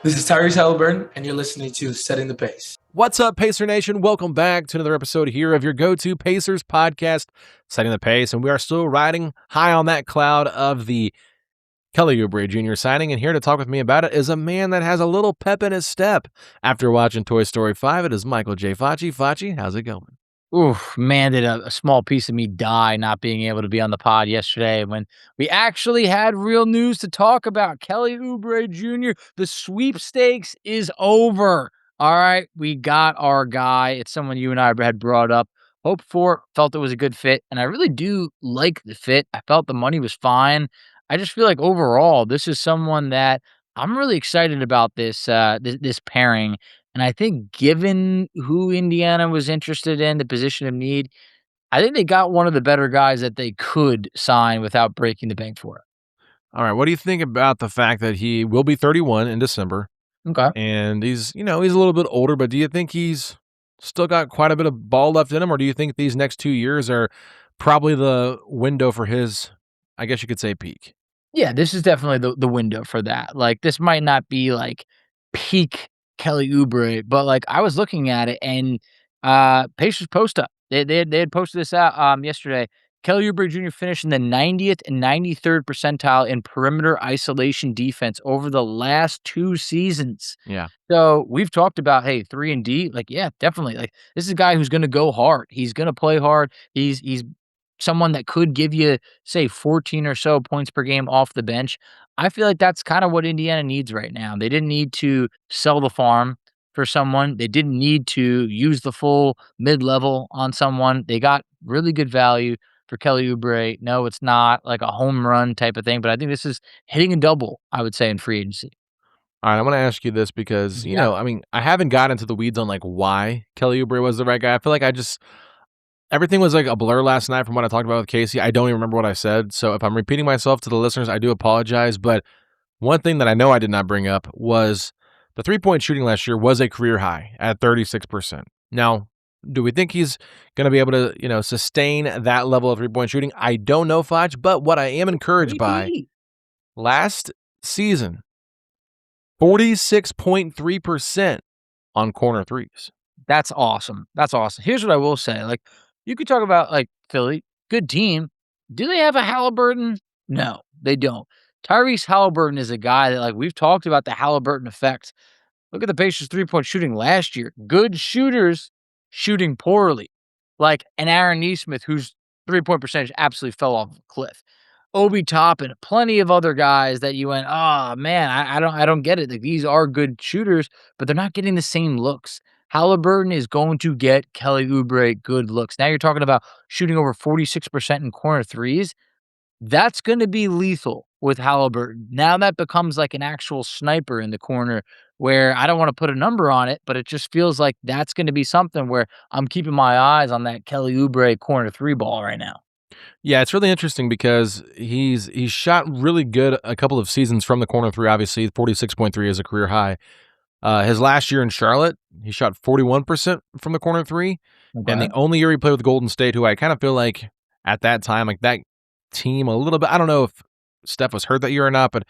This is Tyrese Halliburton, and you're listening to Setting the Pace. What's up, Pacer Nation? Welcome back to another episode here of your go-to Pacers podcast, Setting the Pace, and we are still riding high on that cloud of the Kelly Oubre Jr. signing, and here to talk with me about it is a man that has a little pep in his step. After watching Toy Story 5, it is Michael J. Facci. Facci, how's it going? Oof, man, did a small piece of me die not being able to be on the pod yesterday when we actually had real news to talk about. Kelly Oubre Jr., the sweepstakes is over. All right, we got our guy. It's someone you and I had brought up, hoped for, felt it was a good fit, and I really do like the fit. I felt the money was fine. I just feel like overall, this is someone that I'm really excited about this pairing. And I think given who Indiana was interested in, the position of need, I think they got one of the better guys that they could sign without breaking the bank for it. All right, what do you think about the fact that he will be 31 in December? Okay. And he's a little bit older, but do you think he's still got quite a bit of ball left in him, or do you think these next 2 years are probably the window for his, I guess you could say, peak? Yeah, this is definitely the window for that. Like, this might not be like peak Kelly Oubre, but like I was looking at it and Pacers post up. They had posted this out yesterday. Kelly Oubre Jr. finished in the 90th and 93rd percentile in perimeter isolation defense over the last 2 seasons. Yeah. So we've talked about, hey, 3 and D. Like, yeah, definitely. Like, this is a guy who's going to go hard. He's going to play hard. He's someone that could give you, say, 14 or so points per game off the bench. I feel like that's kind of what Indiana needs right now. They didn't need to sell the farm for someone. They didn't need to use the full mid-level on someone. They got really good value for Kelly Oubre. No, it's not like a home run type of thing, but I think this is hitting a double, I would say, in free agency. All right, I want to ask you this because, I haven't got into the weeds on like why Kelly Oubre was the right guy. I feel like everything was like a blur last night from what I talked about with Casey. I don't even remember what I said. So if I'm repeating myself to the listeners, I do apologize. But one thing that I know I did not bring up was the three-point shooting last year was a career high at 36%. Now, do we think he's going to be able to, sustain that level of three-point shooting? I don't know, Fudge, but what I am encouraged by, last season, 46.3% on corner threes. That's awesome. That's awesome. Here's what I will say. Like, you could talk about, like, Philly, good team. Do they have a Halliburton? No, they don't. Tyrese Halliburton is a guy that, like, we've talked about the Halliburton effect. Look at the Pacers' three-point shooting last year. Good shooters shooting poorly. Like an Aaron Nesmith, whose three-point percentage absolutely fell off a cliff. Obi Toppin, plenty of other guys that you went, oh, man, I don't get it. Like, these are good shooters, but they're not getting the same looks. Halliburton is going to get Kelly Oubre good looks. Now you're talking about shooting over 46% in corner threes. That's going to be lethal with Halliburton. Now that becomes like an actual sniper in the corner where I don't want to put a number on it, but it just feels like that's going to be something where I'm keeping my eyes on that Kelly Oubre corner three ball right now. Yeah, it's really interesting because he's shot really good a couple of seasons from the corner three. Obviously, 46.3 is a career high. His last year in Charlotte, he shot 41% from the corner three. Okay. And the only year he played with Golden State, who I kind of feel like at that time, like that team a little bit, I don't know if Steph was hurt that year or not, but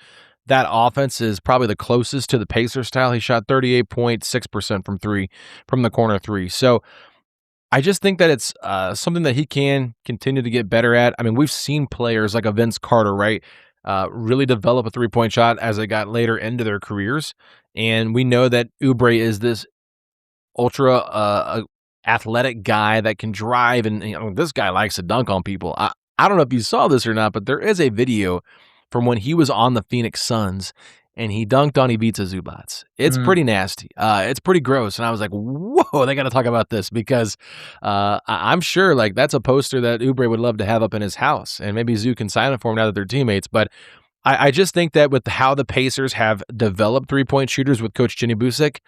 that offense is probably the closest to the Pacers style. He shot 38.6% from the corner three. So I just think that it's something that he can continue to get better at. I mean, we've seen players like a Vince Carter, right, really develop a three-point shot as they got later into their careers. And we know that Oubre is this ultra athletic guy that can drive, and this guy likes to dunk on people. I don't know if you saw this or not, but there is a video from when he was on the Phoenix Suns, and he dunked on Ivica Zubac. It's pretty nasty. It's pretty gross. And I was like, whoa, they got to talk about this because I'm sure like that's a poster that Oubre would love to have up in his house, and maybe Zoo can sign it for him now that they're teammates. But I just think that with how the Pacers have developed three-point shooters with Coach Jenny Busick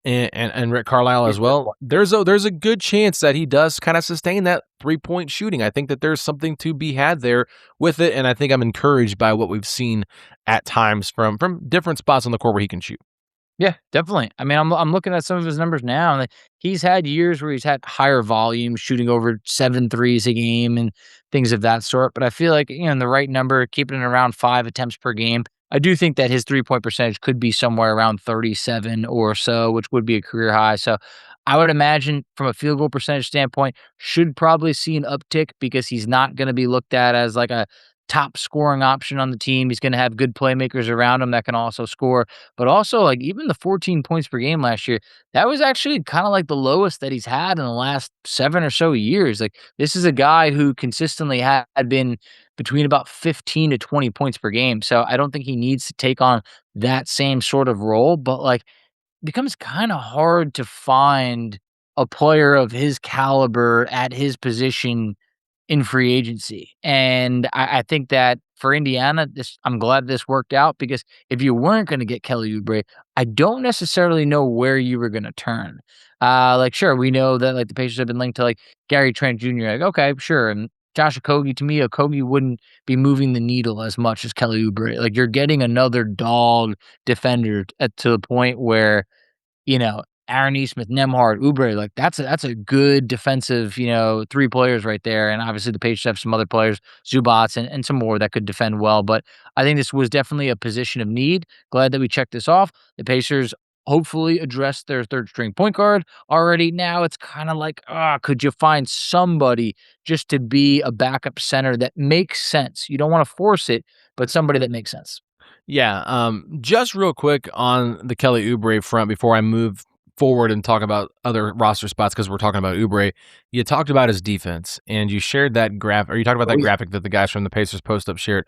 and Rick Carlisle as well, there's a good chance that he does kind of sustain that three-point shooting. I think that there's something to be had there with it, and I think I'm encouraged by what we've seen at times from different spots on the court where he can shoot. Yeah, definitely. I mean, I'm looking at some of his numbers now, and he's had years where he's had higher volume, shooting over 7 threes a game and things of that sort. But I feel like, in the right number, keeping it around 5 attempts per game, I do think that his 3-point percentage could be somewhere around 37 or so, which would be a career high. So I would imagine from a field goal percentage standpoint, should probably see an uptick because he's not going to be looked at as like a top scoring option on the team. He's going to have good playmakers around him that can also score. But also, like, even the 14 points per game last year, that was actually kind of like the lowest that he's had in the last 7 or so years. Like, this is a guy who consistently had been between about 15 to 20 points per game. So I don't think he needs to take on that same sort of role, but like, it becomes kind of hard to find a player of his caliber at his position in free agency. And I think that for Indiana, I'm glad this worked out, because if you weren't going to get Kelly Oubre, I don't necessarily know where you were going to turn. Like, sure, we know that like the Pacers have been linked to like Gary Trent Jr. Like, okay, sure. And Josh Okogie, to me, Okogie wouldn't be moving the needle as much as Kelly Oubre. Like, you're getting another dog defender to the point where, Aaron Nesmith, Nembhard, Oubre, like that's a good defensive, 3 players right there. And obviously the Pacers have some other players, Zubats and some more that could defend well. But I think this was definitely a position of need. Glad that we checked this off. The Pacers hopefully addressed their third string point guard already. Now it's kind of like, could you find somebody just to be a backup center that makes sense? You don't want to force it, but somebody that makes sense. Yeah. Just real quick on the Kelly Oubre front before I move forward and talk about other roster spots, because we're talking about Oubre. You talked about his defense, and you shared that graph, or you talked about that graphic that the guys from the Pacers post up shared.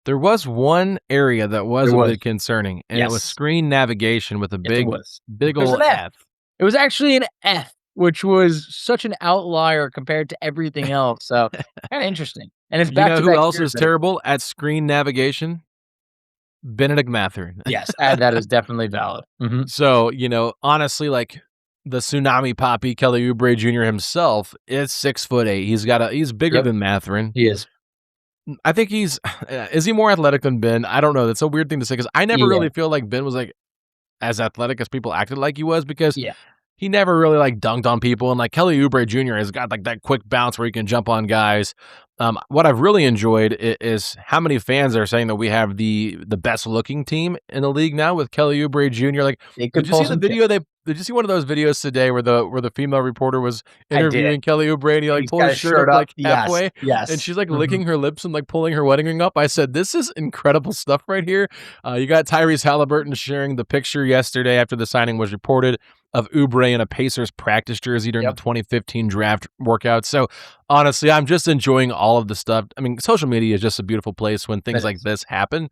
There was one area that was a bit concerning, and it was screen navigation with a big old F. It was actually an F, which was such an outlier compared to everything else. So kind of interesting. And it's back to who else is terrible at screen navigation? Benedict Mathurin. Yes, that is definitely valid. Mm-hmm. So, honestly, like the tsunami poppy Kelly Oubre Jr. himself is 6'8". He's bigger than Mathurin. He is. I think is he more athletic than Ben? I don't know. That's a weird thing to say, because I never really feel like Ben was like as athletic as people acted like he was, because he never really like dunked on people. And like Kelly Oubre Jr. has got like that quick bounce where he can jump on guys. What I've really enjoyed is how many fans are saying that we have the best looking team in the league now with Kelly Oubre Jr. Like, did you see the video? Did you see one of those videos today where the female reporter was interviewing Kelly Oubre, and he like pulled his shirt up like halfway, and she's like licking her lips and like pulling her wedding ring up? I said, this is incredible stuff right here. You got Tyrese Halliburton sharing the picture yesterday after the signing was reported of Oubre in a Pacers practice jersey during the 2015 draft workout. So honestly, I'm just enjoying all of the stuff. I mean, social media is just a beautiful place when things like this happen.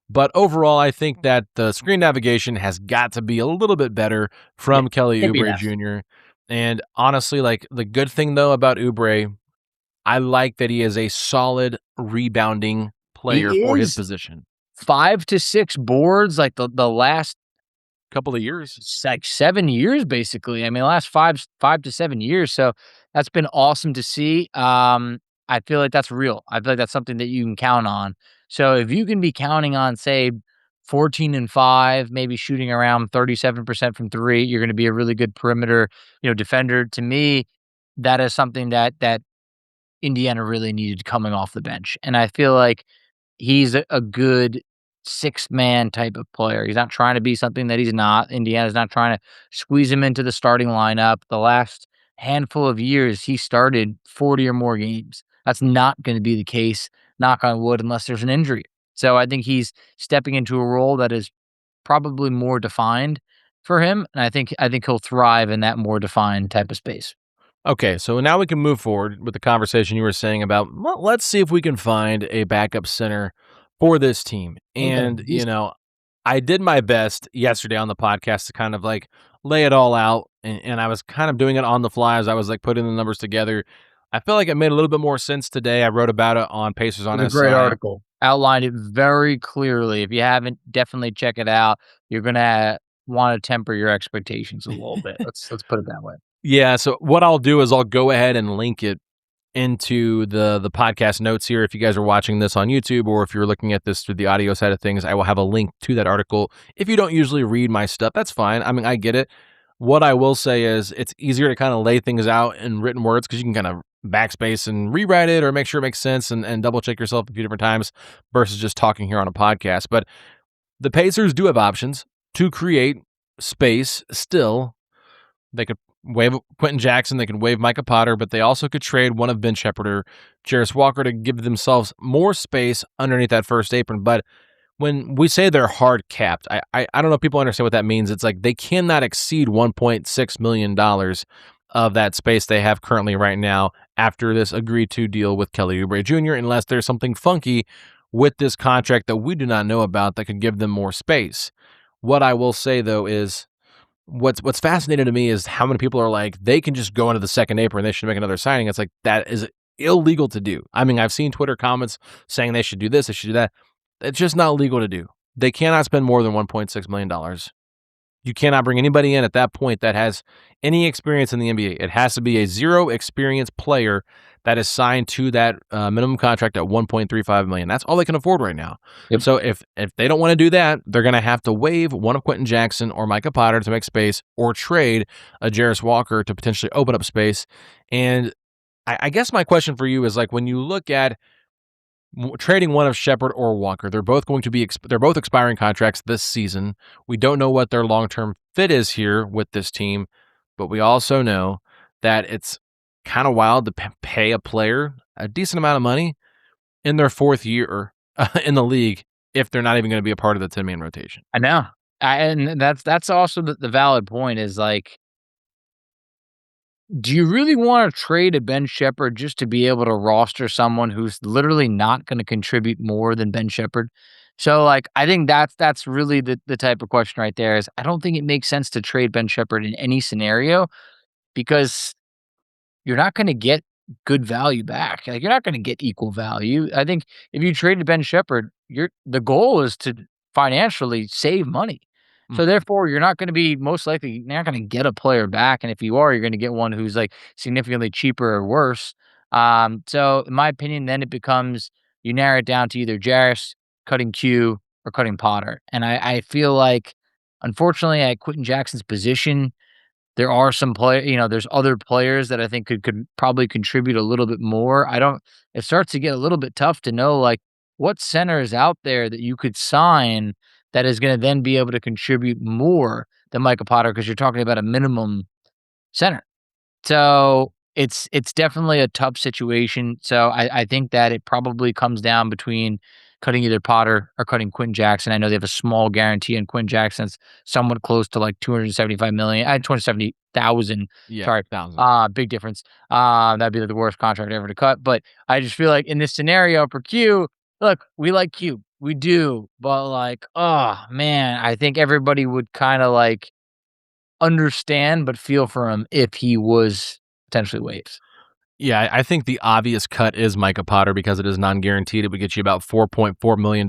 But overall, I think that the screen navigation has got to be a little bit better from Kelly Oubre Jr. And honestly, like the good thing though about Oubre, I like that he is a solid rebounding player for his position. 5 to 6 boards, like the last couple of years. It's like 7 years, basically. I mean, the last 5 to 7 years. So that's been awesome to see. I feel like that's real. I feel like that's something that you can count on. So if you can be counting on, say, 14-5, maybe shooting around 37% from 3, you're going to be a really good perimeter, defender. To me, that is something that Indiana really needed coming off the bench. And I feel like he's a good 6-man type of player. He's not trying to be something that he's not. Indiana's not trying to squeeze him into the starting lineup. The last handful of years, he started 40 or more games. That's not going to be the case, knock on wood, unless there's an injury. So I think he's stepping into a role that is probably more defined for him, and I think he'll thrive in that more defined type of space. Okay, so now we can move forward with the conversation you were saying about, well, let's see if we can find a backup center for this team. And, I did my best yesterday on the podcast to kind of like lay it all out, and I was kind of doing it on the fly as I was like putting the numbers together. I feel like it made a little bit more sense today. I wrote about it on Pacers on SI. It's a great article. Outlined it very clearly. If you haven't, definitely check it out. You're going to want to temper your expectations a little bit. Let's put it that way. Yeah, so what I'll do is I'll go ahead and link it into the podcast notes here. If you guys are watching this on YouTube, or if you're looking at this through the audio side of things, I will have a link to that article. If you don't usually read my stuff, that's fine. I mean, I get it. What I will say is it's easier to kind of lay things out in written words, because you can kind of backspace and rewrite it or make sure it makes sense and double check yourself a few different times versus just talking here on a podcast. But The Pacers do have options to create space still. They could waive Quenton Jackson. They could waive Micah Potter, but they also could trade one of Ben Shepherd or Jarris Walker to give themselves more space underneath that first apron. But when we say they're hard capped, I don't know if people understand what that means. It's like they cannot exceed $1.6 million of that space they have currently right now after this agreed to deal with Kelly Oubre Jr., unless there's something funky with this contract that we do not know about that could give them more space. What I will say, though, is what's fascinating to me is how many people are like, they can just go into the second apron and they should make another signing. It's like, that is illegal to do. I mean, I've seen Twitter comments saying they should do this, they should do that. It's just not legal to do. They cannot spend more than $1.6 million. You cannot bring anybody in at that point that has any experience in the NBA. It has to be a zero experience player that is signed to that minimum contract at $1.35 million. That's all they can afford right now. Yep. So if they don't want to do that, they're going to have to waive one of Quenton Jackson or Micah Potter to make space, or trade a Jarris Walker to potentially open up space. And I guess my question for you is, like, when you look at trading one of Shepherd or Walker, they're both going to be they're both expiring contracts this season. We don't know what their long-term fit is here with this team, but we also know that it's kind of wild to pay a player a decent amount of money in their fourth year in the league if they're not even going to be a part of the 10-man rotation. I know. And that's also the valid point is, like, do you really want to trade a Ben Shepherd just to be able to roster someone who's literally not going to contribute more than Ben Shepherd? So, like, I think that's really the type of question right there. Is I don't think it makes sense to trade Ben Shepherd in any scenario, because you're not going to get good value back. Like, you're not going to get equal value. I think if you traded Ben Shepherd, the goal is to financially save money. So therefore, you're not going to be, most likely, you're not going to get a player back. And if you are, you're going to get one who's like significantly cheaper or worse. So in my opinion, then it becomes, you narrow it down to either Jarris, cutting Q, or cutting Potter. And I feel like, unfortunately, at Quenton Jackson's position, there are some there's other players that I think could probably contribute a little bit more. It starts to get a little bit tough to know, like, what center is out there that you could sign that is going to then be able to contribute more than Micah Potter, because you're talking about a minimum center. So it's definitely a tough situation. So I think that it probably comes down between cutting either Potter or cutting Quenton Jackson. I know they have a small guarantee on Quenton Jackson. It's somewhat close to like $270,000. Yeah, Sorry. 1,000. Big difference. That'd be the worst contract ever to cut. But I just feel like in this scenario for Q, look, we like Q. We do. But, like, oh, man, I think everybody would kind of, like, understand but feel for him if he was potentially waived. Yeah, I think the obvious cut is Micah Potter, because it is non-guaranteed. It would get you about $4.4 million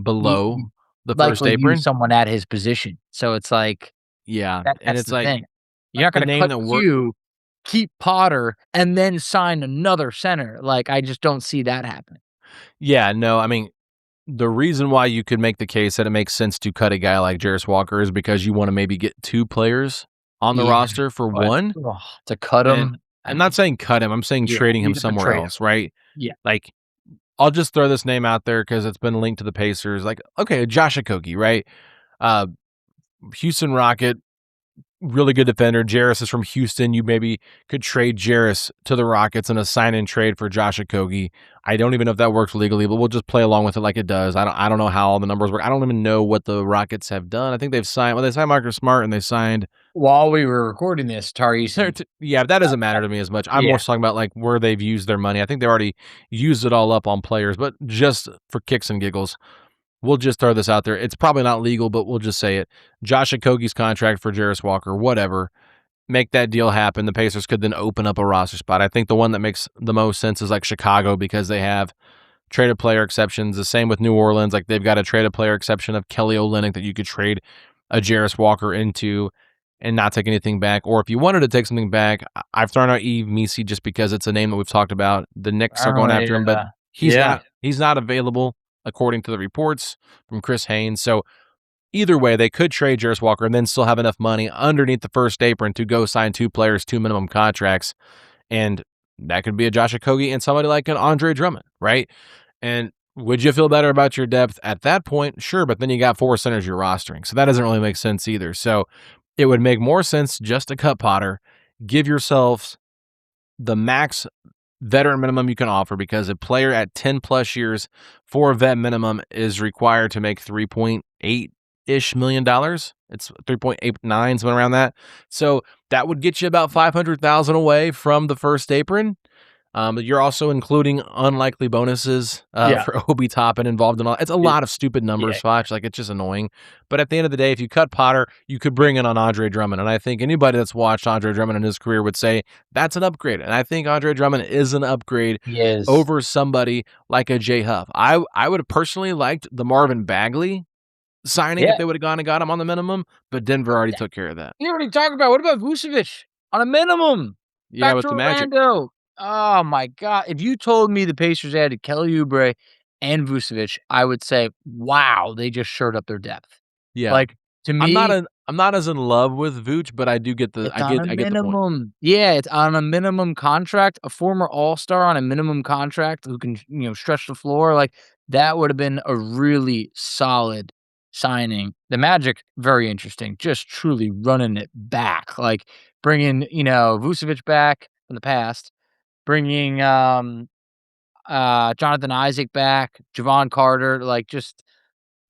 below the first apron. Someone at his position. So it's like, yeah, that's and it's the like, thing. You're not going to cut Q, keep Potter, and then sign another center. Like, I just don't see that happening. Yeah, no, I mean, the reason why you could make the case that it makes sense to cut a guy like Jarris Walker is because you want to maybe get two players on the roster for one. To cut him. I'm not saying cut him. I'm saying trading him somewhere else, right? Yeah. Like, I'll just throw this name out there because it's been linked to the Pacers. Like, okay, Josh Okogie, right? Houston Rocket, really good defender. Jarris is from Houston. You maybe could trade Jarris to the Rockets in a sign-in trade for Josh Okogie. I don't even know if that works legally, but we'll just play along with it like it does. I don't know how all the numbers work. I don't even know what the Rockets have done. I think they signed Marcus Smart, and they signed, while we were recording this, Tyrese. Yeah, that doesn't matter to me as much. I'm more talking about, like, where they've used their money. I think they already used it all up on players, but just for kicks and giggles, we'll just throw this out there. It's probably not legal, but we'll just say it. Josh Okogie's contract for Jarris Walker, whatever. Make that deal happen. The Pacers could then open up a roster spot. I think the one that makes the most sense is like Chicago, because they have traded player exceptions. The same with New Orleans. Like, they've got a traded player exception of Kelly Olynyk that you could trade a Jarris Walker into and not take anything back. Or if you wanted to take something back, I've thrown out Yves Missi just because it's a name that we've talked about. The Knicks are going after him, but he's not available according to the reports from Chris Haynes. So either way, they could trade Jarris Walker and then still have enough money underneath the first apron to go sign two players, two minimum contracts. And that could be a Josh Okogie and somebody like an Andre Drummond, right? And Would you feel better about your depth at that point? Sure, but then you got 4 centers you're rostering, so that doesn't really make sense either. So it would make more sense just to cut Potter, give yourselves the max veteran minimum you can offer, because a player at 10 plus years for a vet minimum is required to make $3.8-ish million. It's 3.89, something around that. So that would get you about 500,000 away from the first apron. You're also including unlikely bonuses for Obi Toppin involved in all. It's a lot of stupid numbers, Foch. Like, it's just annoying. But at the end of the day, if you cut Potter, you could bring in on Andre Drummond. And I think anybody that's watched Andre Drummond in his career would say that's an upgrade. And I think Andre Drummond is an upgrade over somebody like a Jay Huff. I would have personally liked the Marvin Bagley signing if they would have gone and got him on the minimum, but Denver already took care of that. You already talked about, what about Vucevic on a minimum? Yeah, Back with to the Magic. Orlando. Oh my God. If you told me the Pacers added Kelly Oubre and Vucevic, I would say, wow, they just shored up their depth. Yeah. Like, to me, I'm not as in love with Vooch, but I do get the I get the point. Yeah, it's on a minimum contract. A former All-Star on a minimum contract who can, stretch the floor. Like, that would have been a really solid signing. The Magic, very interesting. Just truly running it back. Like, bringing, Vucevic back from the past. Bringing Jonathan Isaac back, Javon Carter, like, just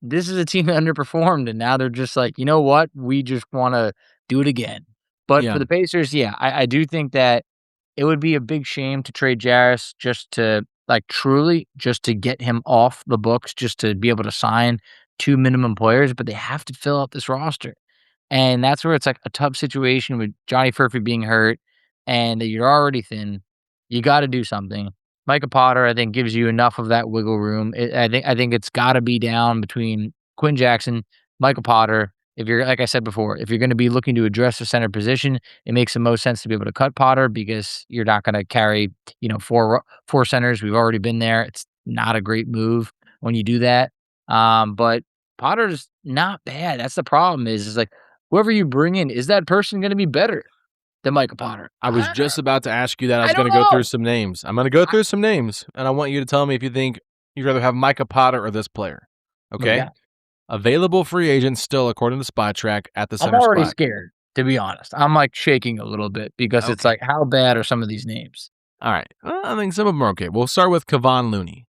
this is a team that underperformed, and now they're just like, you know what? We just wanna do it again. But for the Pacers, I do think that it would be a big shame to trade Jarris just to, like, truly just to get him off the books, just to be able to sign 2 minimum players, but they have to fill out this roster. And that's where it's, like, a tough situation with Johnny Furphy being hurt and that you're already thin. You gotta do something. Micah Potter, I think, gives you enough of that wiggle room. I think it's gotta be down between Quenton Jackson, Micah Potter. If you're, like I said before, if you're gonna be looking to address the center position, it makes the most sense to be able to cut Potter because you're not gonna carry, 4 centers. We've already been there. It's not a great move when you do that. But Potter's not bad. That's the problem is like, whoever you bring in, is that person gonna be better than Micah Potter? I was just about to ask you that. I was going to go through some names. I'm going to go through some names, and I want you to tell me if you think you'd rather have Micah Potter or this player. Okay? Yeah. Available free agents still, according to Spot Track, at the center I'm already spot. scared, to be honest. I'm, like, shaking a little bit because it's like, how bad are some of these names? All right. I think some of them are okay. We'll start with Kevon Looney.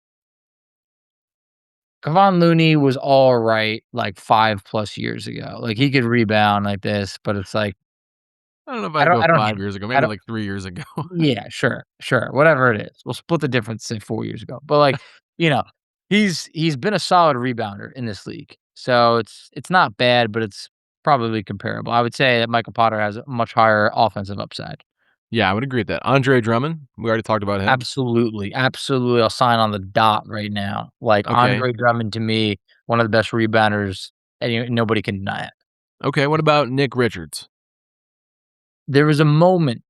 Kevon Looney was all right, like, 5+ years ago. Like, he could rebound like this, but it's like, I don't know if I'd go 5 years ago, maybe like 3 years ago. Yeah, sure, whatever it is. We'll split the difference, say 4 years ago. But, like, he's been a solid rebounder in this league. So it's not bad, but it's probably comparable. I would say that Micah Potter has a much higher offensive upside. Yeah, I would agree with that. Andre Drummond, we already talked about him. Absolutely. I'll sign on the dot right now. Like, Andre Drummond, to me, one of the best rebounders, and nobody can deny it. Okay, what about Nick Richards? There was a moment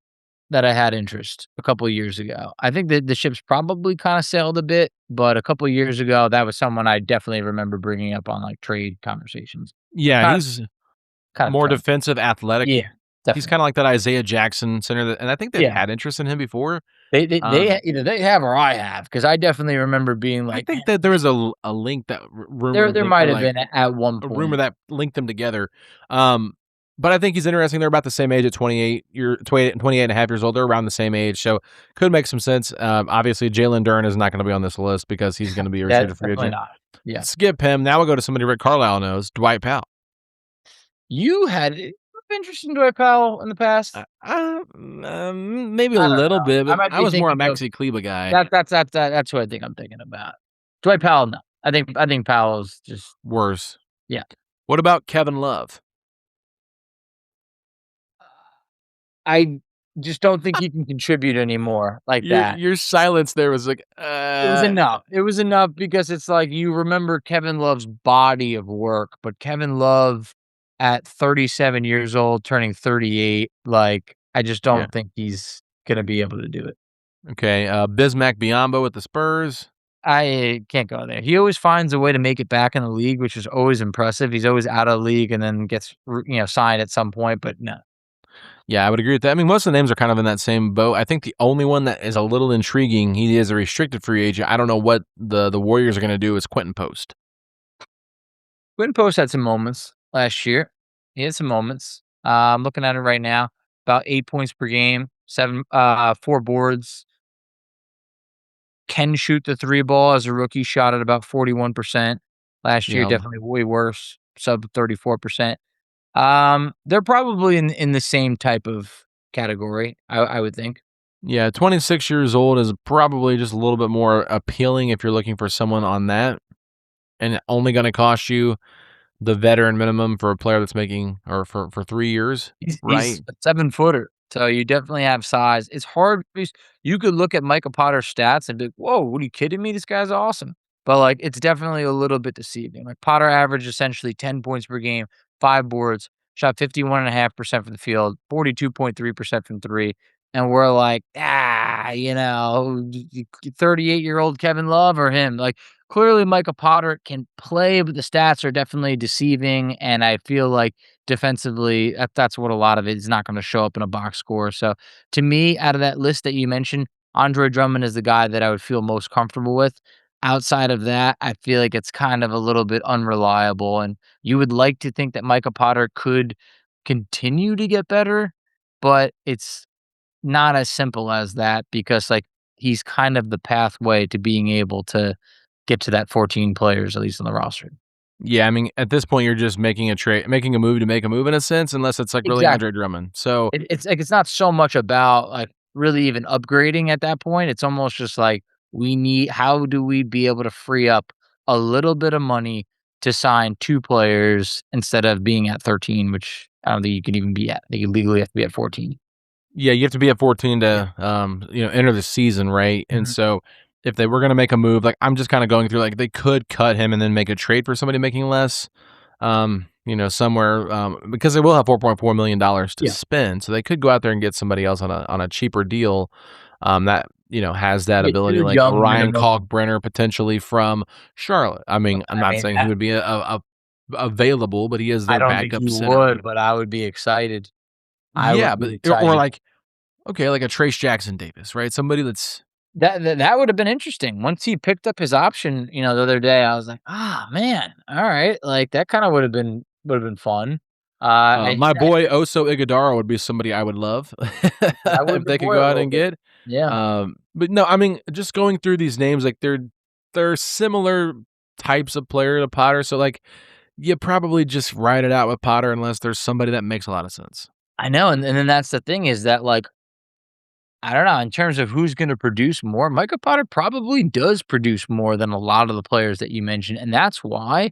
that I had interest a couple of years ago. I think that the ship's probably kind of sailed a bit, but a couple of years ago, that was someone I definitely remember bringing up on, like, trade conversations. Yeah, he's more defensive, athletic. Yeah, definitely. He's kind of like that Isaiah Jackson center, and I think they've had interest in him before. They either they have or I have, because I definitely remember being like, I think that there was a link that there might have been at one point a rumor that linked them together. But I think he's interesting. They're about the same age at 28. You're 28 and a half years old. They're around the same age, so could make some sense. Obviously, Jalen Duren is not going to be on this list because he's going to be a restricted free agent. Yeah, skip him. Now we'll go to somebody Rick Carlisle knows, Dwight Powell. You had interest in Dwight Powell in the past? Maybe a little bit, but I was more a Maxi Kleba guy. That's who I think I'm thinking about. Dwight Powell, no. I think Powell's just worse. Yeah. What about Kevin Love? I just don't think he can contribute anymore like that. Your silence there was like, It was enough. It was enough because it's like you remember Kevin Love's body of work, but Kevin Love at 37 years old, turning 38, like, I just don't think he's going to be able to do it. Okay. Bismack Biyombo with the Spurs. I can't go there. He always finds a way to make it back in the league, which is always impressive. He's always out of the league and then gets, signed at some point, but no. Yeah, I would agree with that. I mean, most of the names are kind of in that same boat. I think the only one that is a little intriguing, he is a restricted free agent. I don't know what the Warriors are going to do, is Quenton Post. Quenton Post had some moments last year. He had some moments. I'm looking at it right now. About 8 points per game, 4 boards. Can shoot the 3 ball as a rookie, shot at about 41%. Last year, Yeah. definitely way worse, sub 34%. They're probably in the same type of category, I would think. Yeah, 26 years old is probably just a little bit more appealing if you're looking for someone on that, and only going to cost you the veteran minimum for a player that's making, or for 3 years, He's right? a 7-footer, so you definitely have size. It's hard because you could look at Micah Potter's stats and be like, "Whoa, what are you kidding me? This guy's awesome." But, like, it's definitely a little bit deceiving. Like, Potter averaged essentially 10 points per game, 5 boards, shot 51.5% from the field, 42.3% from 3, and we're like, you know, 38-year-old Kevin Love or him. Like, clearly Micah Potter can play, but the stats are definitely deceiving, and I feel like defensively, that's what a lot of it is not gonna show up in a box score. So, to me, out of that list that you mentioned, Andre Drummond is the guy that I would feel most comfortable with. Outside of that, I feel like it's kind of a little bit unreliable, and you would like to think that Micah Potter could continue to get better, but it's not as simple as that because, like, he's kind of the pathway to being able to get to that 14 players, at least on the roster. Yeah, I mean, at this point, you're just making a move to make a move in a sense, unless it's like really Exactly. Andre Drummond. So It's like it's not so much about, like, really even upgrading at that point. It's almost just like, how do we be able to free up a little bit of money to sign 2 players instead of being at 13, which I don't think you can even be at. You legally have to be at 14. yeah, you have to be at 14 Yeah. to enter the season, right? And Mhm. so if they were going to make a move, like, I'm just kind of going through, like, they could cut him and then make a trade for somebody making less. Somewhere, because they will have $4.4 million to Yeah. spend, so they could go out there and get somebody else on a cheaper deal, that has that Get ability, 2 like young Ryan minimum. Kalkbrenner potentially from Charlotte. I mean, I'm I not mean, saying he would be a available, but he is I their don't think backup he center. would, but I would be excited. I Yeah, would but be or excited. like, okay, like a Trace Jackson Davis, right? Somebody that's That would have been interesting. Once he picked up his option, the other day, I was like, "Ah, man, all right." Like, that kinda would have been fun. my boy Oso Iguodala would be somebody I would love I would if they could deploy go a out little and bit. get. Yeah. But no, I mean, just going through these names, like, they're similar types of player to Potter, so, like, you probably just ride it out with Potter unless there's somebody that makes a lot of sense. I know, and then that's the thing is that, like, I don't know, in terms of who's gonna produce more, Micah Potter probably does produce more than a lot of the players that you mentioned, and that's why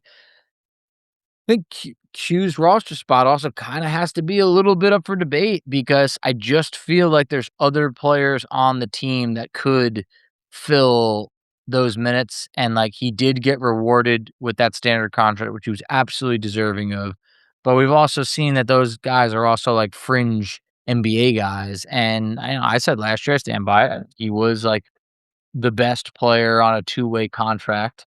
think Q's roster spot also kinda has to be a little bit up for debate because I just feel like there's other players on the team that could fill those minutes, and, like, he did get rewarded with that standard contract, which he was absolutely deserving of, but we've also seen that those guys are also, like, fringe NBA guys, and I said last year, I stand by it, he was, like, the best player on a two-way contract.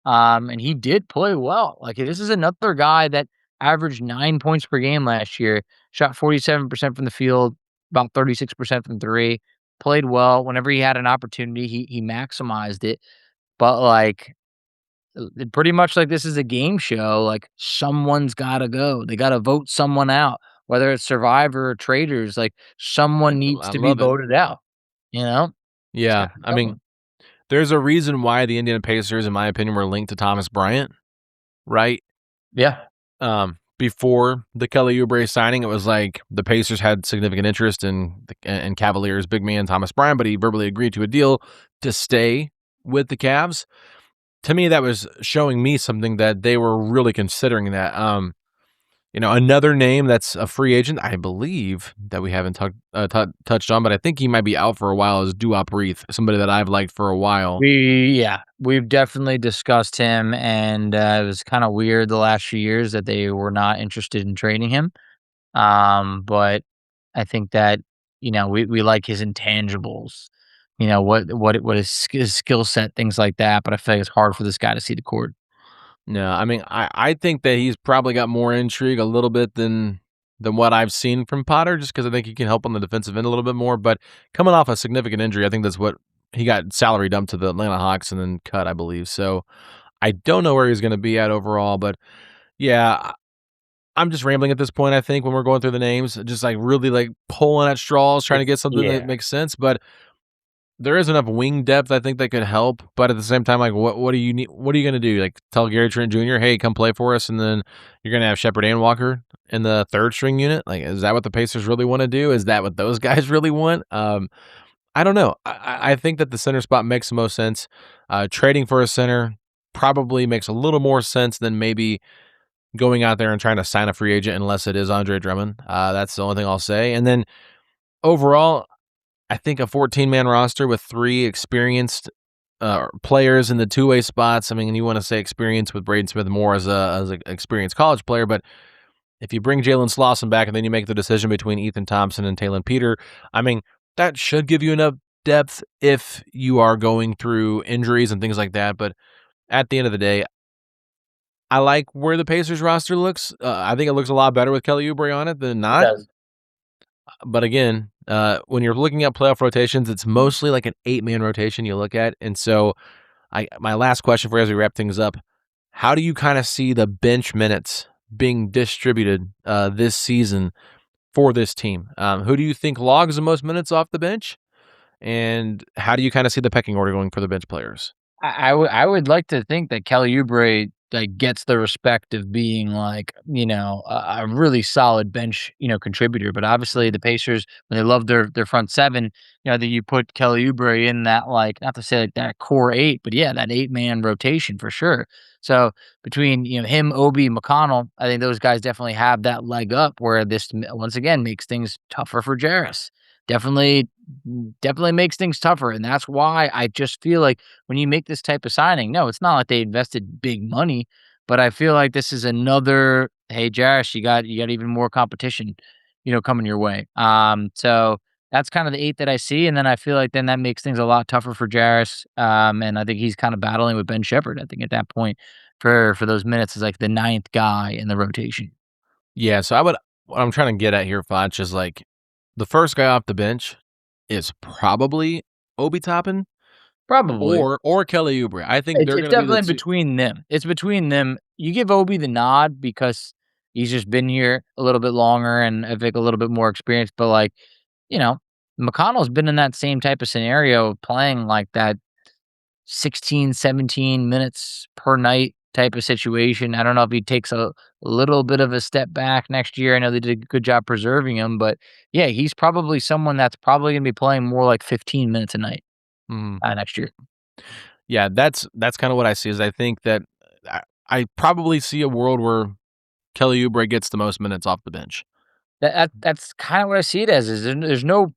And he did play well. Like, this is another guy that averaged 9 points per game last year, shot 47% from the field, about 36% from 3, played well. Whenever he had an opportunity, he maximized it. But, like, pretty much like this is a game show, like, someone's gotta go. They gotta vote someone out, whether it's Survivor or Traders, like, someone needs I to be love it. voted out, you know? It's Yeah, gotta be I mean, someone. there's a reason why the Indiana Pacers, in my opinion, were linked to Thomas Bryant, right? Yeah. Before the Kelly Oubre signing, it was like the Pacers had significant interest in Cavaliers big man Thomas Bryant, but he verbally agreed to a deal to stay with the Cavs. To me, that was showing me something that they were really considering that. Another name that's a free agent, I believe, that we haven't touched on, but I think he might be out for a while, is Duop Reith, somebody that I've liked for a while. We've definitely discussed him, and, it was kinda weird the last few years that they were not interested in trading him, but I think that, we like his intangibles, what his skill set, things like that, but I feel like it's hard for this guy to see the court. No, I mean, I think that he's probably got more intrigue a little bit than than what I've seen from Potter, just because I think he can help on the defensive end a little bit more. But coming off a significant injury, I think that's what he got salary dumped to the Atlanta Hawks and then cut, I believe. So I don't know where he's going to be at overall, but yeah, I'm just rambling at this point. I think when we're going through the names, just like really like pulling at straws, trying to get something that makes sense. But there is enough wing depth, I think, that could help. But at the same time, like, what do you need? What are you going to do? Like, tell Gary Trent Jr., hey, come play for us, and then you're going to have Shepard and Walker in the third string unit? Like, is that what the Pacers really want to do? Is that what those guys really want? I don't know. I think that the center spot makes the most sense. Trading for a center probably makes a little more sense than maybe going out there and trying to sign a free agent unless it is Andre Drummond. That's the only thing I'll say. And then overall, I think a 14-man roster with 3 experienced players in the two-way spots. I mean, you want to say experience with Braden Smith more as an experienced college player, but if you bring Jalen Slauson back and then you make the decision between Ethan Thompson and Talon Peter, I mean, that should give you enough depth if you are going through injuries and things like that. But at the end of the day, I like where the Pacers roster looks. I think it looks a lot better with Kelly Oubre on it than not. It does. But again, when you're looking at playoff rotations, it's mostly like an 8-man rotation you look at. And so my last question for you as we wrap things up, how do you kind of see the bench minutes being distributed this season for this team? Who do you think logs the most minutes off the bench? And how do you kind of see the pecking order going for the bench players? I would like to think that Kelly Oubre like gets the respect of being like, a really solid bench, contributor. But obviously the Pacers, when they love their front seven, that you put Kelly Oubre in that, like, not to say like that core 8, but yeah, that 8-man rotation for sure. So between, him, Obi, McConnell, I think those guys definitely have that leg up where this once again makes things tougher for Jarris. Definitely makes things tougher. And that's why I just feel like when you make this type of signing, no, it's not like they invested big money, but I feel like this is another, hey, Jarris, you got even more competition, coming your way. So that's kind of the 8 that I see. And then I feel like then that makes things a lot tougher for Jarris. And I think he's kind of battling with Ben Shepherd, I think, at that point for those minutes is like the 9th guy in the rotation. Yeah, so what I'm trying to get at here, Foch, is like the first guy off the bench is probably Obi Toppin. Probably. Or Kelly Oubre. I think It's definitely between them. It's between them. You give Obi the nod because he's just been here a little bit longer and I think a little bit more experience. But like, McConnell's been in that same type of scenario, playing like that 16, 17 minutes per night type of situation. I don't know if he takes a little bit of a step back next year. I know they did a good job preserving him, but yeah, he's probably someone that's probably going to be playing more like 15 minutes a night next year. Yeah, that's kind of what I see. Is I think that I probably see a world where Kelly Oubre gets the most minutes off the bench. That's kind of what I see it as. Is there's no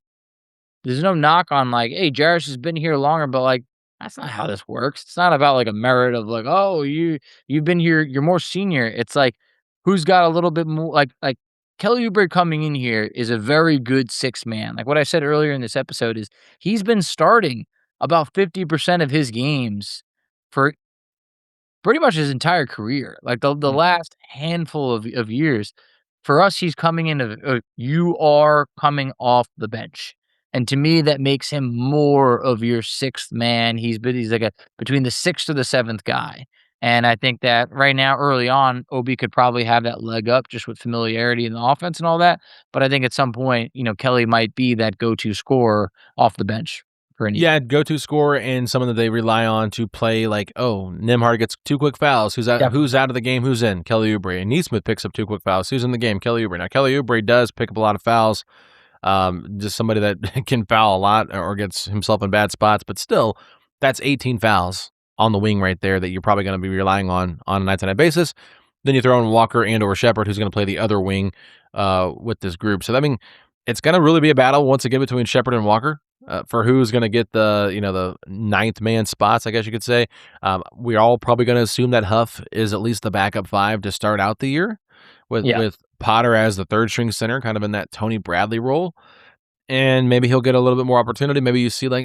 knock on like, hey, Jarris has been here longer, but like that's not how this works. It's not about like a merit of like, oh, you've been here, you're more senior. It's like who's got a little bit more like Kelly Oubre coming in here is a very good 6-man. Like what I said earlier in this episode is he's been starting about 50% of his games for pretty much his entire career. Like the last handful of years. For us, he's coming in, you are coming off the bench. And to me, that makes him more of your 6th man. He's like between the 6th or the 7th guy. And I think that right now, early on, Obi could probably have that leg up just with familiarity in the offense and all that. But I think at some point, Kelly might be that go-to scorer off the bench. Yeah, go-to scorer and someone that they rely on to play like, oh, Nembhard gets 2 quick fouls. Who's out of the game? Who's in? Kelly Oubre. And Neesmith picks up 2 quick fouls. Who's in the game? Kelly Oubre. Now, Kelly Oubre does pick up a lot of fouls. Just somebody that can foul a lot or gets himself in bad spots, but still, that's 18 fouls on the wing right there that you're probably going to be relying on a night-to-night basis. Then you throw in Walker and or Shepherd, who's going to play the other wing with this group. So, I mean, it's going to really be a battle once again between Shepherd and Walker for who's going to get the 9th man spots, I guess you could say. We're all probably going to assume that Huff is at least the backup 5 to start out the year with Potter as the 3rd string center, kind of in that Tony Bradley role. And maybe he'll get a little bit more opportunity. Maybe you see like,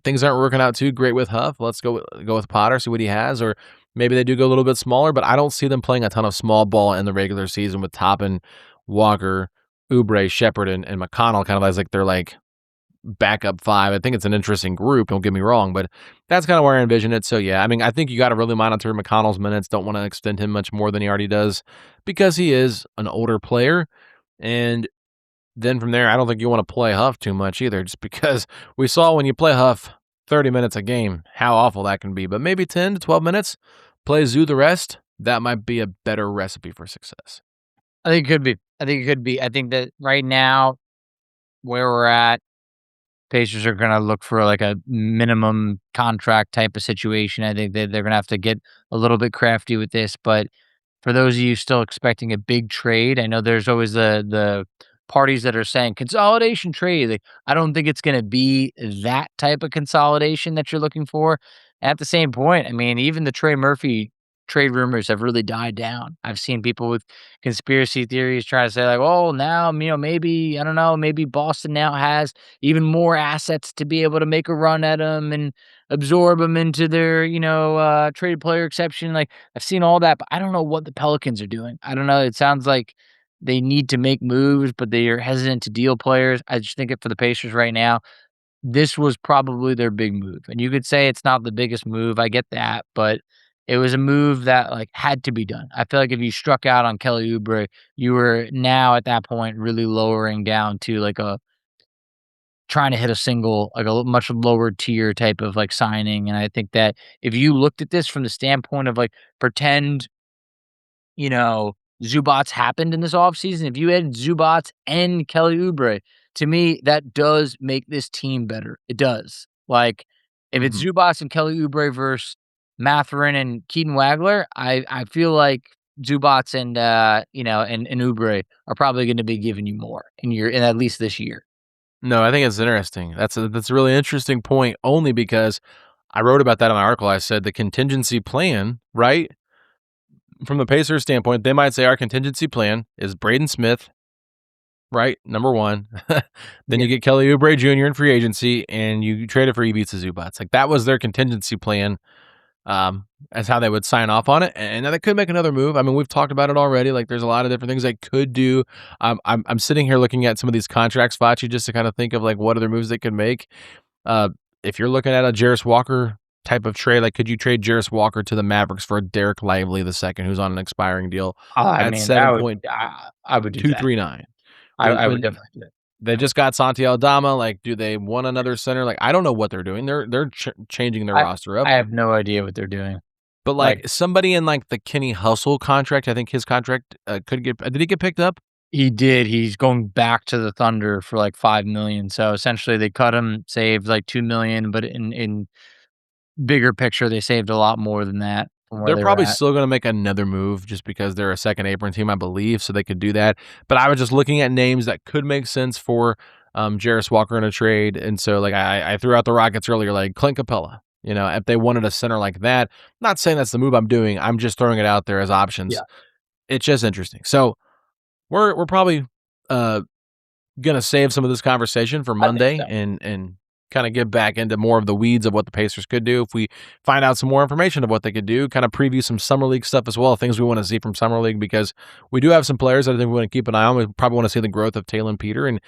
things aren't working out too great with Huff. Let's go with Potter, see what he has. Or maybe they do go a little bit smaller, but I don't see them playing a ton of small ball in the regular season with Toppin Walker, Oubre, Shepard, and McConnell kind of as like they're like backup five. I think it's an interesting group, don't get me wrong, but that's kind of where I envision it. So yeah, I mean, I think you got to really monitor McConnell's minutes. Don't want to extend him much more than he already does because he is an older player. And then from there, I don't think you want to play Huff too much either, just because we saw when you play Huff 30 minutes a game, how awful that can be. But maybe 10 to 12 minutes, play Zoo the rest. That might be a better recipe for success. I think it could be. I think that right now, where we're at, Pacers are going to look for like a minimum contract type of situation. I think that they're going to have to get a little bit crafty with this. But for those of you still expecting a big trade, I know there's always the parties that are saying consolidation trade. Like, I don't think it's going to be that type of consolidation that you're looking for. At the same point, I mean, even the Trey Murphy trade rumors have really died down. I've seen people with conspiracy theories trying to say like, oh, now, maybe, I don't know, maybe Boston now has even more assets to be able to make a run at them and absorb them into their, trade player exception. Like, I've seen all that, but I don't know what the Pelicans are doing. I don't know. It sounds like they need to make moves, but they are hesitant to deal players. I just think it for the Pacers right now, this was probably their big move. And you could say it's not the biggest move. I get that, but it was a move that like had to be done. I feel like if you struck out on Kelly Oubre, you were now at that point really lowering down to like a trying to hit a single, like a much lower tier type of like signing. And I think that if you looked at this from the standpoint of like pretend, Zubats happened in this offseason, if you had Zubats and Kelly Oubre, to me, that does make this team better. It does. Like, if it's Zubats and Kelly Oubre versus Mathurin and Keaton Wagler, I feel like Zubats and and Oubre are probably going to be giving you more in at least this year. No, I think it's interesting. That's a really interesting point, only because I wrote about that in my article. I said the contingency plan, right? From the Pacers standpoint, they might say our contingency plan is Braden Smith, right? Number one. Then you get Kelly Oubre Jr. in free agency, and you trade it for Ivica Zubats. Like, that was their contingency plan, as how they would sign off on it. And they could make another move. I mean, we've talked about it already. Like, there's a lot of different things they could do. I'm sitting here looking at some of these contracts, Facci, just to kind of think of like what other moves they could make. If you're looking at a Jarris Walker type of trade, like, could you trade Jarris Walker to the Mavericks for Derek Lively II, who's on an expiring deal I at mean, 7.239? I would do that. I would definitely do that. They just got Santi Aldama. Like, do they want another center? Like, I don't know what they're doing. They're changing their roster up. I have no idea what they're doing. But like somebody in like the Kenny Hustle contract, I think his contract could get. Did he get picked up? He did. He's going back to the Thunder for like $5 million. So essentially, they cut him, saved like $2 million, but in bigger picture, they saved a lot more than that. They're probably still going to make another move just because they're a second apron team, I believe, so they could do that. But I was just looking at names that could make sense for Jarris Walker in a trade. And so like I threw out the Rockets earlier, like Clint Capella. If they wanted a center like that, not saying that's the move I'm doing. I'm just throwing it out there as options. Yeah. It's just interesting. So we're probably gonna save some of this conversation for Monday and kind of get back into more of the weeds of what the Pacers could do. If we find out some more information of what they could do, kind of preview some Summer League stuff as well, things we want to see from Summer League, because we do have some players that I think we want to keep an eye on. We probably want to see the growth of Talon Peter and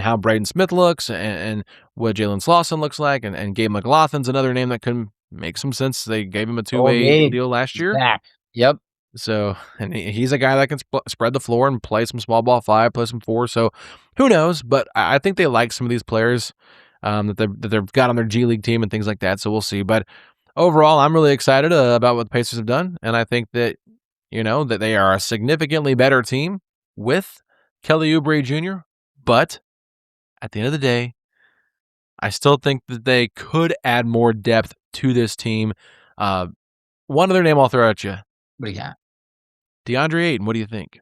how Braden Smith looks and what Jalen Slauson looks like. And Gabe McLaughlin's another name that could make some sense. They gave him a two-way deal last year. Yep. So, and he's a guy that can spread the floor and play some small ball five, play some four. So who knows? But I think they like some of these players that they've got on their G League team and things like that. So we'll see. But overall, I'm really excited about what the Pacers have done. And I think that, that they are a significantly better team with Kelly Oubre Jr. But at the end of the day, I still think that they could add more depth to this team. One other name I'll throw at you. What do you got? DeAndre Ayton, what do you think?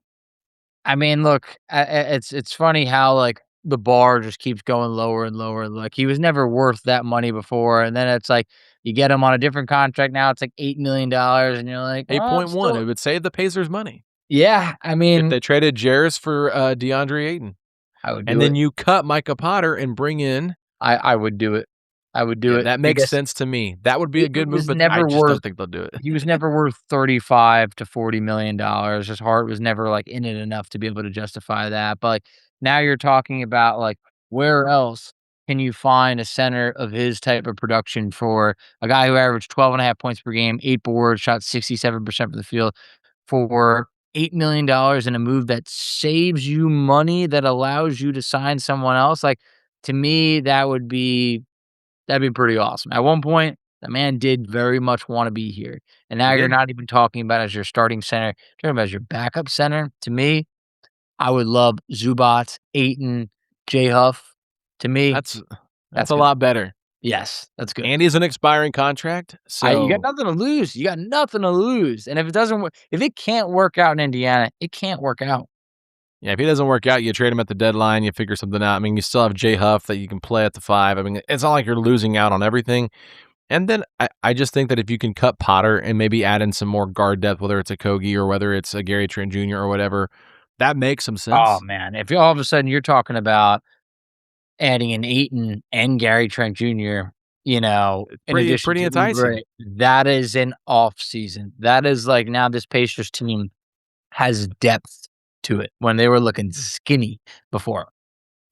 I mean, look, it's funny how like the bar just keeps going lower and lower. Like, he was never worth that money before, and then it's like you get him on a different contract now. It's like $8 million, and you're like 8.1. It would save the Pacers money. Yeah, I mean, if they traded Jarris for DeAndre Ayton, I would, and then you cut Micah Potter and bring in. I would do it. I would do it. That makes because sense to me. That would be a good it was move, but I never just worth don't think they'll do it. he was never worth $35 to $40 million. His heart was never, like, in it enough to be able to justify that, but, like, now you're talking about, like, where else can you find a center of his type of production for a guy who averaged 12.5 points per game, 8 boards, shot 67% from the field for $8 million in a move that saves you money, that allows you to sign someone else? Like, to me, that'd be pretty awesome. At one point, the man did very much wanna be here, and now He you're did. not even talking about as your starting center, you're talking about as your backup center. To me, I would love Zubac, Ayton, J. Huff. To me, That's that's a good. lot better. Yes, that's good. And he's an expiring contract, You got so nothing to lose. You got nothing to lose, and if it can't work out in Indiana, it can't work out. yeah, if he doesn't work out, you trade him at the deadline, you figure something out. I mean, you still have Jay Huff that you can play at the 5. I mean, it's not like you're losing out on everything. And then I just think that if you can cut Potter and maybe add in some more guard depth, whether it's a Kogi or whether it's a Gary Trent Jr. or whatever, that makes some Oh, sense. man, if you all of a sudden you're talking about adding an Ayton and Gary Trent Jr., in addition Pretty to enticing. Oubre, that is an off season. That is like, now this Pacers team has depth to it when they were looking skinny before.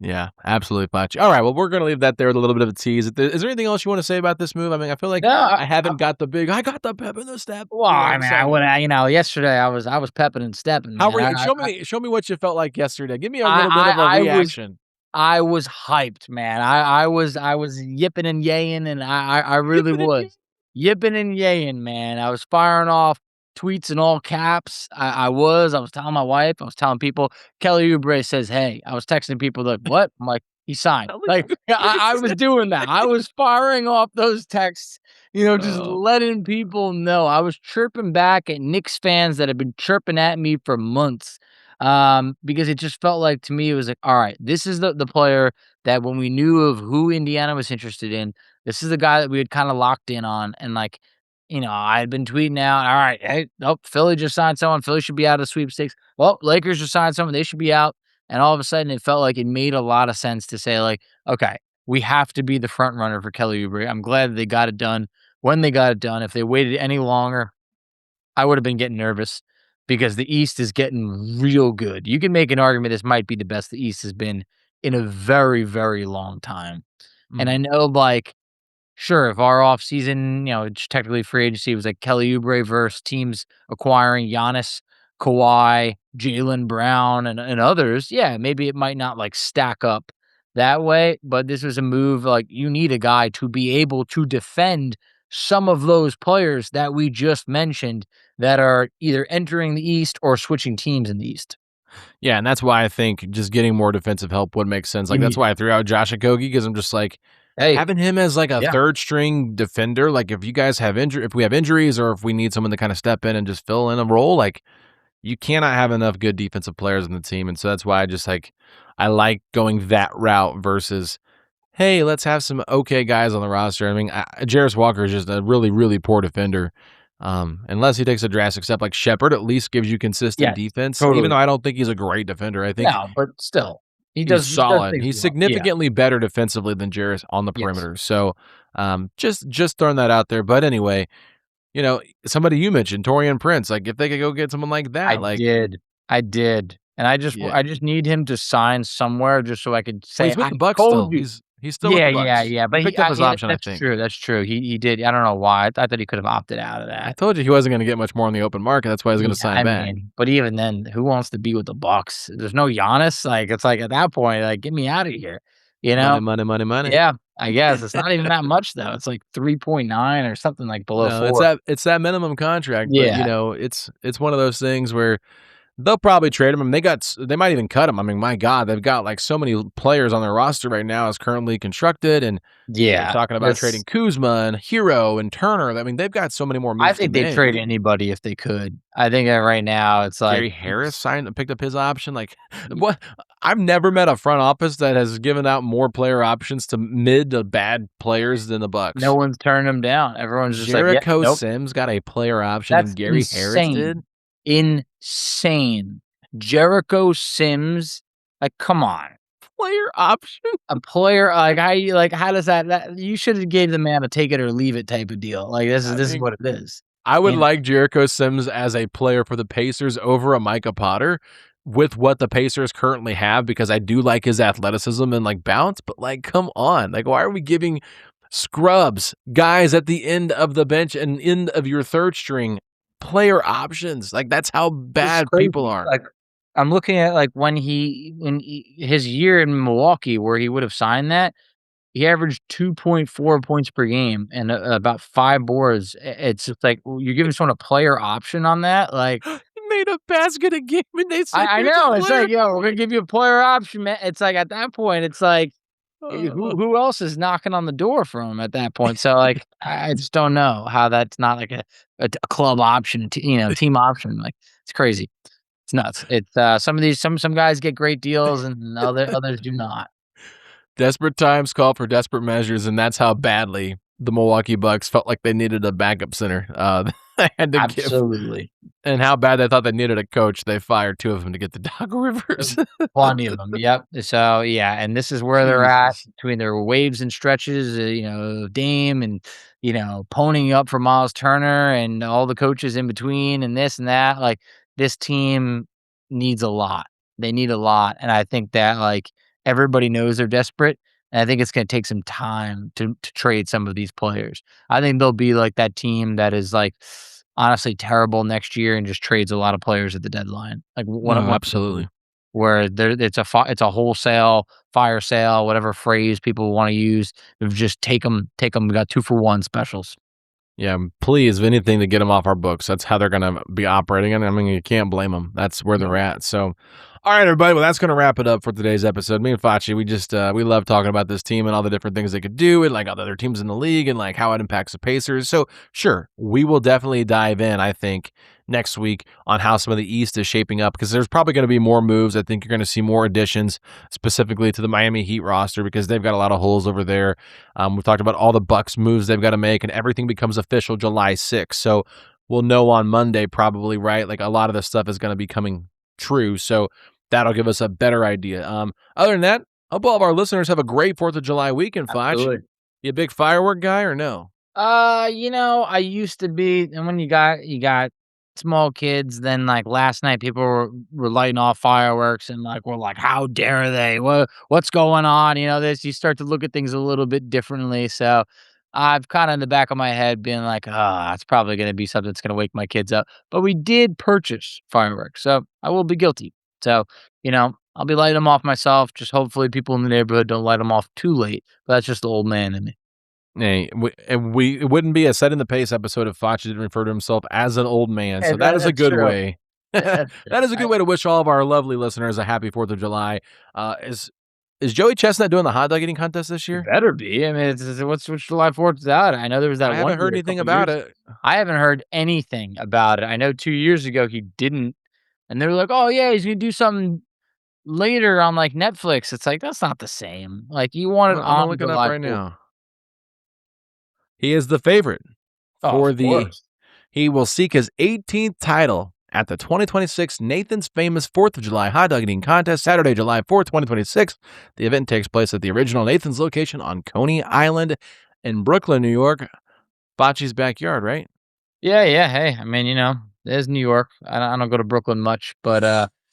Yeah, absolutely, Facci. All right, well, we're going to leave that there with a little bit of a tease. Is there anything else you want to say about this move? I mean, I feel like No, I haven't got the big, I got the pep in the step. well, I mean, excitement. yesterday I was pepping and stepping, How man. were you? Show me what you felt like yesterday. Give me a I little bit of a I was reaction. I was hyped, man. I was yipping and yaying, and I really Yipping and was. Yipping and yaying, man. I was firing off tweets in all caps. I was telling my wife, I was telling people, Kelly Oubre says, "Hey." I was texting people like, "What?" I'm like, "He signed." Like, I was doing that. I was firing off those texts, just Oh, letting people know. I was chirping back at Knicks fans that had been chirping at me for months. Because it just felt like, to me, it was like, all right, this is the player that, when we knew of who Indiana was interested in, this is the guy that we had kind of locked in on. And, like, I had been tweeting out, all right, hey, nope, Philly just signed someone. Philly should be out of sweepstakes. Well, Lakers just signed someone. They should be out. And all of a sudden, it felt like it made a lot of sense to say, like, okay, we have to be the front runner for Kelly Oubre. I'm glad that they got it done when they got it done. If they waited any longer, I would have been getting nervous, because the East is getting real good. You can make an argument this might be the best the East has been in a very, very long time. And I mhm. know, like, sure, if our offseason, it's technically free agency, was like Kelly Oubre versus teams acquiring Giannis, Kawhi, Jaylen Brown, and others, yeah, maybe it might not, like, stack up that way, but this was a move, like, you need a guy to be able to defend some of those players that we just mentioned that are either entering the East or switching teams in the East. Yeah, and that's why I think just getting more defensive help would make sense. Like, that's Immediate. why I threw out Josh Okogie, because I'm just like, Hey, having him as like a yeah. third string defender, like if you guys have if we have injuries or if we need someone to kind of step in and just fill in a role, like you cannot have enough good defensive players in the team. And so that's why I like going that route versus, hey, let's have some okay guys on the roster. I mean, Jarris Walker is just a really, really poor defender. Unless he takes a drastic step, like Shepard at least gives you consistent Yes, defense, even totally. though I don't think he's a great defender. I think No, but still, he's he does solid. things He's well. Yeah. significantly better defensively than Jarris on the Yes. perimeter. So, just throwing that out there. But anyway, somebody you mentioned, Torian Prince. Like, if they could go get someone like I that, like, did. I did. And yeah. I just need him to sign somewhere just so I could Well, say, he's with "I the Bucks told still. you." He's still with Yeah, the yeah, Bucks. yeah, He but picked up his yeah, option, I that's think. true, that's true. He did. I don't know why. I thought he could have opted out of I that. told you he wasn't going to get much more on the open market. That's why he's going to Yeah, sign I back. mean, but even then, who wants to be with the Bucks? There's no Giannis. Like, it's like, at that point, like, get me out of here, you Money, know? money, money, money. Yeah, I guess. It's not even that much, though. It's like 3.9 or something, like, below No, 4. it's that minimum contract, but Yeah. it's one of those things where they'll probably trade him. I mean, they might even cut him. I mean, my God, they've got like so many players on their roster right now as currently constructed, and they're Yeah. talking about trading Kuzma and Hero and Turner. I mean, they've got so many more I moves to think they'd trade make. anybody if they could. I think that right now it's like, Gary Harris picked up his option. Like, what? I've never met a front office that has given out more player options to mid to bad players than the no Bucks. one's turning them down. Everyone's just like, "Yeah, Jericho nope." Sims got a player option, and That's Gary Harris did. insane. Insane. Jericho Sims, like, come on. player option. A player, how does that you should have gave the man a take it or leave it type of deal. Like this is what it is. I would You know? like Jericho Sims as a player for the Pacers over a Micah Potter with what the Pacers currently have, because I do like his athleticism and like bounce, but like, come on. Like, why are we giving scrubs, guys at the end of the bench and end of your third string player options? Like, that's how bad people are. Like, I'm looking at like his year in Milwaukee where he would have signed that. He averaged 2.4 points per game and about 5 boards. It's just like you're giving someone a player option on that. Like He made a basket a game and they said, I "Here's a know it's player." like, yo, we're gonna give you a player option, man. It's like at that point, it's like who else is knocking on the door for him at that point? So like, I just don't know how that's not like a club option, team option. Like it's crazy. It's nuts. It's some guys get great deals and others do not. Desperate times call for desperate measures, and that's how badly the Milwaukee Bucks felt like they needed a backup center. They had to Absolutely. and how bad they thought they needed a coach. They fired 2 of them to get the Doc Rivers. Plenty of them. Yep. So yeah, and this is where they're at between their waves and stretches. Dame and ponying up for Miles Turner and all the coaches in between and this and that. Like this team needs a lot. They need a lot, and I think that like everybody knows they're desperate. And I think it's going to take some time to trade some of these players. I think they'll be like that team that is like honestly terrible next year and just trades a lot of players at the deadline. Like Absolutely. where it's a wholesale fire sale, whatever phrase people want to use. Just take them. We got 2-for-1 specials. Yeah, please, if anything, to get them off our books. That's how they're going to be operating. And I mean, you can't blame them. That's where they're at. So, all right, everybody. Well, that's going to wrap it up for today's episode. Me and Facci, we love talking about this team and all the different things they could do and like all the other teams in the league and like how it impacts the Pacers. So, sure, we will definitely dive in, I think, next week on how some of the East is shaping up, because there's probably going to be more moves. I think you're going to see more additions specifically to the Miami Heat roster because they've got a lot of holes over there. We've talked about all the Bucks moves they've got to make, and everything becomes official July 6th. So we'll know on Monday probably, right? Like a lot of this stuff is going to be coming true. So that'll give us a better idea. Other than that, hope all of our listeners have a great 4th of July weekend, Facci. You a big firework guy or no? I used to be, and when you got small kids, then like last night people were lighting off fireworks and like we're like, how dare they? What's going on? You start to look at things a little bit differently. So I've kind of in the back of my head been like, it's probably going to be something that's going to wake my kids up. But we did purchase fireworks, so I will be guilty. So I'll be lighting them off myself. Just hopefully people in the neighborhood don't light them off too late. But that's just the old man in me. Hey, it wouldn't be a Set in the Pace episode if Facci didn't refer to himself as an old man. So that is a good way. That is a good way to wish all of our lovely listeners a happy 4th of July. Is Joey Chestnut doing the hot dog eating contest this year? It better be. I mean, what's July 4th without it? I know there was that I one. haven't heard anything about it. I haven't heard anything about it. I know 2 years ago he didn't, and they were like, "Oh yeah, he's gonna do something later on like Netflix." It's like that's not the same. Like you want it on looking July up right 4th. now. He is the favorite for he will seek his 18th title at the 2026 Nathan's Famous 4th of July Hot Dog Eating Contest, Saturday, July 4th, 2026. The event takes place at the original Nathan's location on Coney Island in Brooklyn, New York. Bocce's backyard, right? Yeah. Hey, I mean, there's New York. I don't go to Brooklyn much, but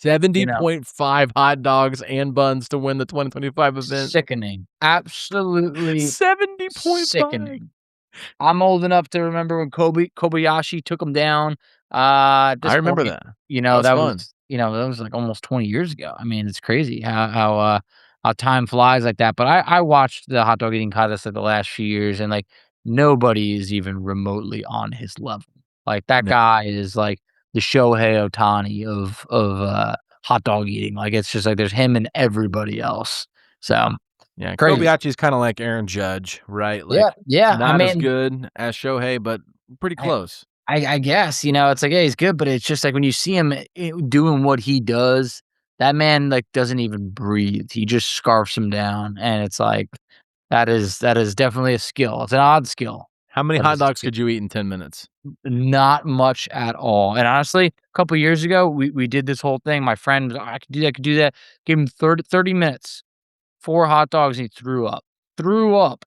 70.5 hot dogs and buns to win the 2025 event. Sickening. Absolutely 70.5. sickening. I'm old enough to remember when Kobayashi took him down. I remember that. That was like almost 20 years ago. I mean, it's crazy how time flies like that. But I watched the hot dog eating contest the last few years, and like nobody is even remotely on his level. Like that guy is like the Shohei Ohtani of hot dog eating. Like it's just like there's him and everybody else. So. Yeah, Kobayashi is kind of like Aaron Judge, right? Like, yeah. Not as good as Shohei, but pretty close. I guess, it's like, yeah, he's good, but it's just like when you see him doing what he does, that man like doesn't even breathe. He just scarfs him down, and it's like that is definitely a skill. It's an odd skill. How many hot dogs could you eat in 10 minutes? Not much at all. And honestly, a couple of years ago, we did this whole thing. My friend was, I could do that. Give him 30 minutes. 4 hot dogs and he threw up.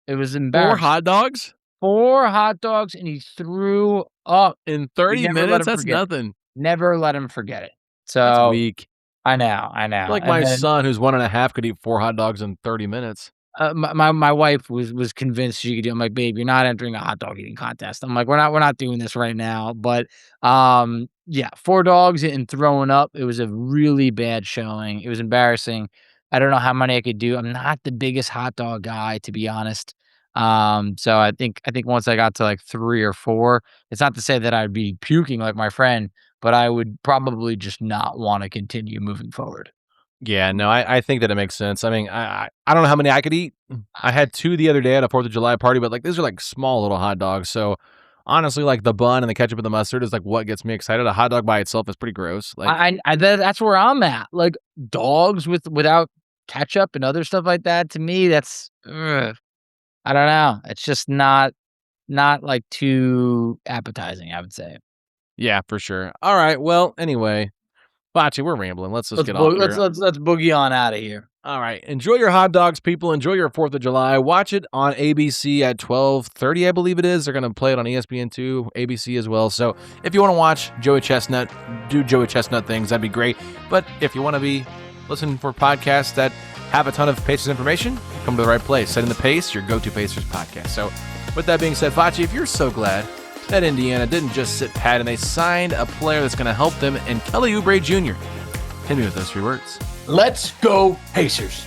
It was 4 embarrassing. hot dogs? 4 hot dogs and he threw up. In 30 never let minutes? him That's forget it. nothing. Never let him forget it. That's So weak. I know. Like And my then, son, who's 1.5, could eat 4 hot dogs in 30 minutes. my wife was convinced she could do. I'm like, babe, you're not entering a hot dog eating contest. I'm like, we're not doing this right now. But yeah, 4 dogs and throwing up. It was a really bad showing. It was embarrassing. I don't know how many I could do. I'm not the biggest hot dog guy, to be honest. So I think once I got to like 3 or 4, it's not to say that I'd be puking like my friend, but I would probably just not want to continue moving forward. Yeah, no, I think that it makes sense. I mean, I don't know how many I could eat. I had 2 the other day at a 4th of July party, but like these are like small little hot dogs. So honestly, like the bun and the ketchup and the mustard is like what gets me excited. A hot dog by itself is pretty gross. Like That's where I'm at. Like dogs without ketchup and other stuff like that. To me, that's I don't know. It's just not like too appetizing, I would say. yeah, for sure. All right. Well, anyway, Facci, we're rambling. Let's just get off here. Let's boogie on out of here. All right. Enjoy your hot dogs, people. Enjoy your 4th of July. Watch it on ABC at 12:30, I believe it is. They're going to play it on ESPN2, ABC as well. So if you want to watch Joey Chestnut do Joey Chestnut things, that'd be great. But if you want to be listening for podcasts that have a ton of Pacers information, come to the right place. Setting the Pace, your go-to Pacers podcast. So with that being said, Facci, if you're so glad that Indiana didn't just sit pat and they signed a player that's going to help them in Kelly Oubre Jr., hit me with those 3 words. Let's go Pacers.